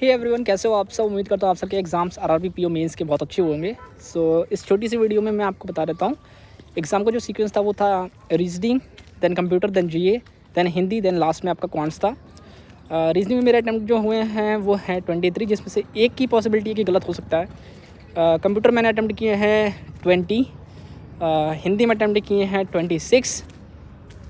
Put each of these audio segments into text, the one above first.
Hey everyone, कैसे हो आप सब। उम्मीद करता हूँ आप सबके एग्जाम्स आरआरबी पीओ मेंस के बहुत अच्छे होंगे। इस छोटी सी वीडियो में मैं आपको बता देता हूँ एग्ज़ाम का जो सीक्वेंस था वो था रीजनिंग, देन कंप्यूटर, देन जीए, देन हिंदी, देन लास्ट में आपका क्वांट्स था। रीजनिंग में मेरे अटैम्प्ट जो हुए हैं वो हैं 23, जिसमें से एक की पॉसिबिलिटी है कि गलत हो सकता है। कंप्यूटर मैंने अटैम्प्ट किए हैं 20, हिंदी में अटैम्प्ट किए हैं 26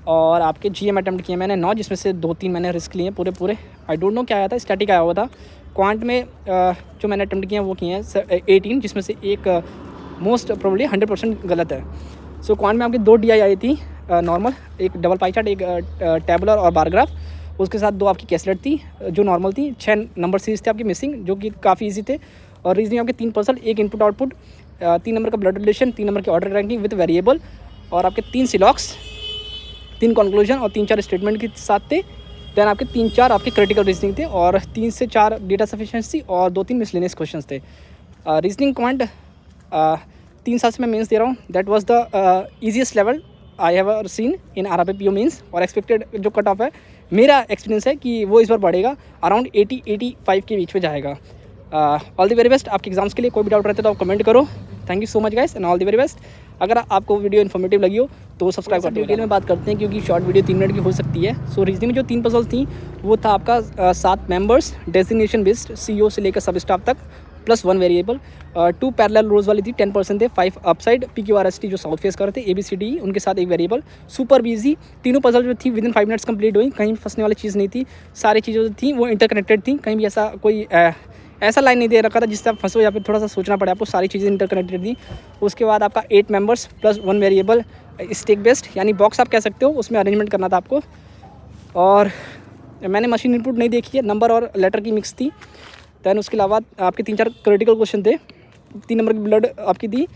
और आपके जीए में अटैम्प्ट किए मैंने 9, जिसमें से 2-3 मैंने रिस्क लिए पूरे। आई डोंट नो क्या आया था, स्टैटिक आया हुआ था। क्वांट में जो मैंने अटैम्प्ट किए हैं वो किए हैं 18, जिसमें से एक मोस्ट प्रोबेबली 100% गलत है। क्वांट में आपकी 2 DI आई थी नॉर्मल, एक डबल पाई चार्ट, एक टेबुलर और बार ग्राफ, उसके साथ 2 आपकी कैसलेट थी जो नॉर्मल थी। 6 नंबर सीरीज थे आपकी मिसिंग, जो कि काफ़ी ईजी थे। और रीजनिंग आपके 3 पजल, एक इनपुट आउटपुट, 3 नंबर का ब्लड रिलेशन, 3 नंबर की ऑर्डर रैंकिंग विद वेरिएबल, और आपके 3 सिलॉक्स, 3 कंक्लूजन और 3-4 स्टेटमेंट के साथ थे। देन आपके 3-4 आपके क्रिटिकल रीजनिंग थे और 3 से 4 डेटा सफिशिएंसी और 2-3 मिसलेनियस क्वेश्चंस थे। रीजनिंग क्वांट 3 साल से मैं मेंस दे रहा हूँ। That was the easiest level I have ever seen in RRB PO mains. और एक्सपेक्टेड जो कट ऑफ है, मेरा एक्सपीरियंस है कि वो इस बार बढ़ेगा, अराउंड 80-85 के बीच में जाएगा। ऑल द वेरी बेस्ट आपके एग्जाम्स के लिए। कोई भी डाउट रहता है तो आप कमेंट करो। Thank you so much guys and all the very best. अगर आपको वीडियो इन्फॉर्मेटिव लगी हो तो सब्सक्राइब कर दो। डिटेल में बात करते हैं क्योंकि शॉर्ट वीडियो 3 मिनट की हो सकती है। रीजनिंग में जो 3 पजल थी वो था आपका 7 मेंबर्स, डेजिग्नेशन बेस्ड, CEO से लेकर सब स्टाफ तक, प्लस 1 वेरिएबल। 2 पैरेलल रोज वाली थी, 10% थे, 5 अपसाइड, PQRST जो साउथ फेस कर रहे थे, ABCD उनके साथ एक वेरिएबल। सुपर ईजी, तीनों पजल जो थी विदिन 5 मिनट्स कंप्लीट हुई, कहीं फंसने वाली चीज़ नहीं थी। सारी चीज़ें जो थी वो इंटरकनेक्टेड थी, कहीं भी ऐसा कोई ऐसा लाइन नहीं दे रखा था जिससे आप फंसो या फिर थोड़ा सा सोचना पड़े आपको। सारी चीज़ें इंटरकनेक्टेड थी। उसके बाद आपका 8 members plus 1 variable, stack based यानी बॉक्स आप कह सकते हो, उसमें अरेंजमेंट करना था आपको। और मैंने मशीन इनपुट नहीं देखी है, नंबर और लेटर की मिक्स थी। दैन उसके अलावा आपके 3-4 क्रिटिकल क्वेश्चन थे। 3 नंबर की ब्लड आपकी थी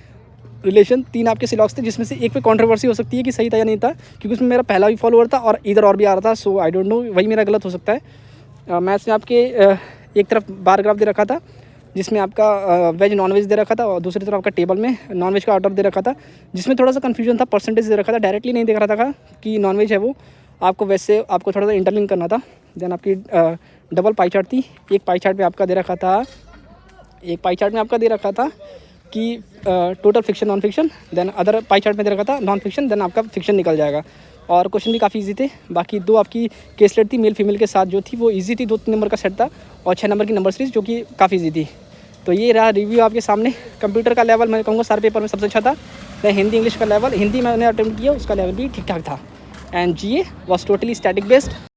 रिलेशन, 3 आपके सिलॉक्स थे, जिसमें से एक पे कंट्रोवर्सी हो सकती है कि सही था या नहीं था, क्योंकि उसमें मेरा पहला भी फॉलोअर था और इधर और भी आ रहा था। सो आई डोंट नो, वही मेरा गलत हो सकता है। मैथ्स में आपके एक तरफ बार ग्राफ दे रखा था जिसमें आपका वेज नॉन वेज दे रखा था, और दूसरी तरफ आपका टेबल में नॉन वेज का ऑर्डर दे रखा था, जिसमें थोड़ा सा कन्फ्यूजन था। परसेंटेज दे रखा था, डायरेक्टली नहीं देख रहा था कि नॉन वेज है वो, आपको वैसे आपको थोड़ा सा इंटरलिंक करना था। देन आपकी डबल पाई चार्ट थी। एक पाई चार्ट में आपका दे रखा था कि total fiction non fiction, then other pie chart में दे रखा था नॉन फिक्शन, देन आपका फिक्शन निकल जाएगा। और क्वेश्चन भी काफ़ी इजी थे। बाकी 2 आपकी केसलेट थी मेल फीमेल के साथ जो थी वो इजी थी, 2-3 नंबर का सेट था, और 6 नंबर की नंबर सीरीज जो कि काफ़ी इजी थी। तो ये रहा रिव्यू आपके सामने। कंप्यूटर का लेवल मैं कहूँगा सारे पेपर में सबसे अच्छा था। देन हिंदी इंग्लिश का लेवल, हिंदी मैंने अटेम्प्ट किया, उसका लेवल भी ठीक ठाक था। And GA was totally static based.